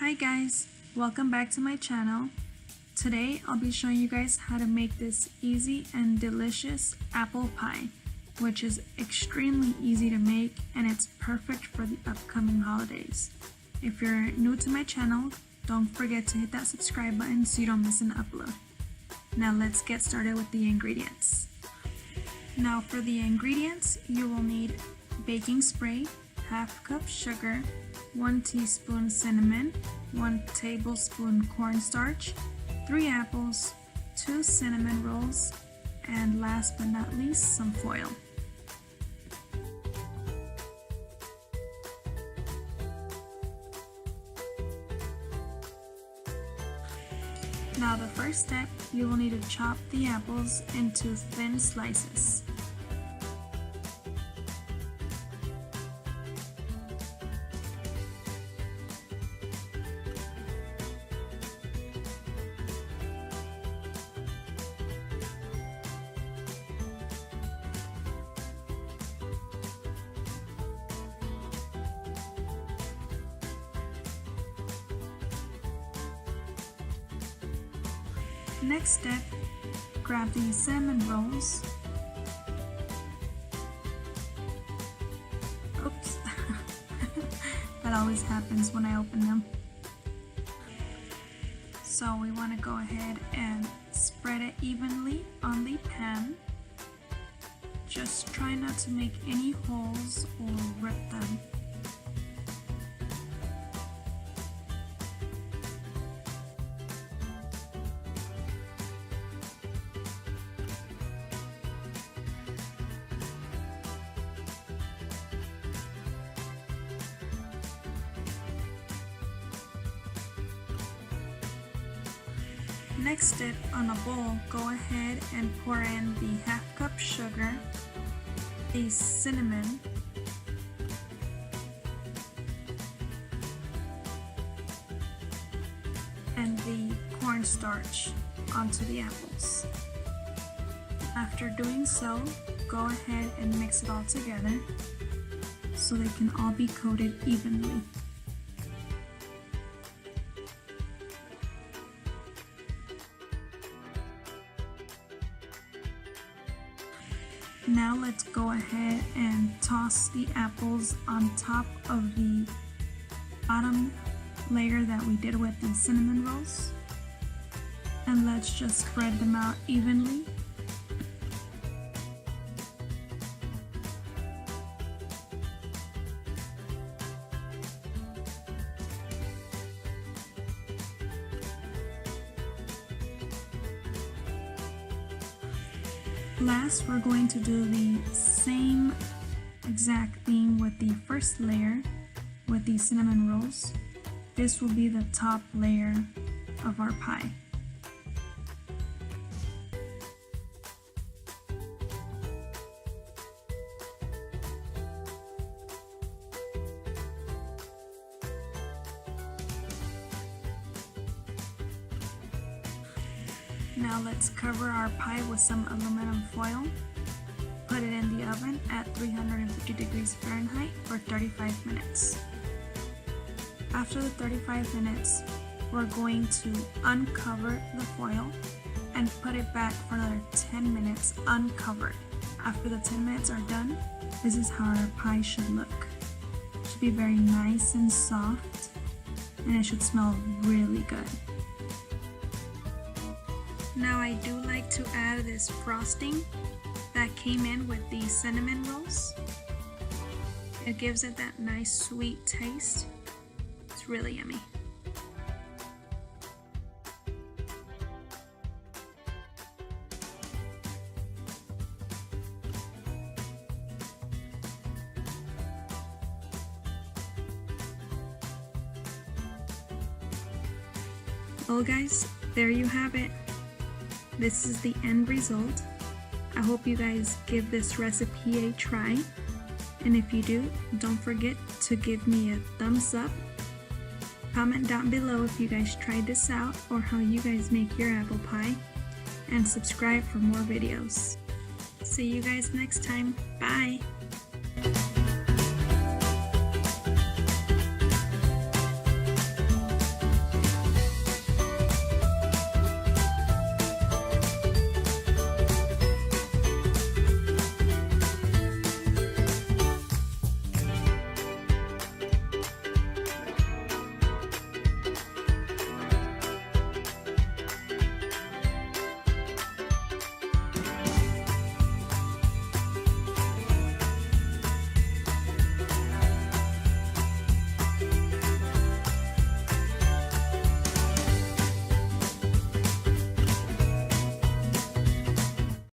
Hi guys, welcome back to my channel. Today I'll be showing you guys how to make this easy and delicious apple pie, which is extremely easy to make and it's perfect for the upcoming holidays. If you're new to my channel, don't forget to hit that subscribe button so you don't miss an upload. Now let's get started with the ingredients. Now for the ingredients, you will need baking spray, half cup sugar, 1 teaspoon cinnamon, 1 tablespoon cornstarch, 3 apples, 2 cinnamon rolls, and last but not least, some foil. Now the first step, you will need to chop the apples into thin slices. Next step, grab the cinnamon rolls. Oops, that always happens when I open them. So we want to go ahead and spread it evenly on the pan. Just try not to make any holes or rip them. Next step, on a bowl, go ahead and pour in the half cup sugar, the cinnamon, and the cornstarch onto the apples. After doing so, go ahead and mix it all together so they can all be coated evenly. Now let's go ahead and toss the apples on top of the bottom layer that we did with the cinnamon rolls. And let's just spread them out evenly. Last, we're going to do the same exact thing with the first layer with the cinnamon rolls. This will be the top layer of our pie. Now let's cover our pie with some aluminum foil. Put it in the oven at 350 degrees Fahrenheit for 35 minutes. After the 35 minutes, we're going to uncover the foil and put it back for another 10 minutes uncovered. After the 10 minutes are done, this is how our pie should look. It should be very nice and soft, and it should smell really good. Now I do like to add this frosting that came in with the cinnamon rolls. It gives it that nice sweet taste. It's really yummy. Well guys, there you have it. This is the end result. I hope you guys give this recipe a try. And if you do, don't forget to give me a thumbs up. Comment down below if you guys tried this out or how you guys make your apple pie. And subscribe for more videos. See you guys next time. Bye!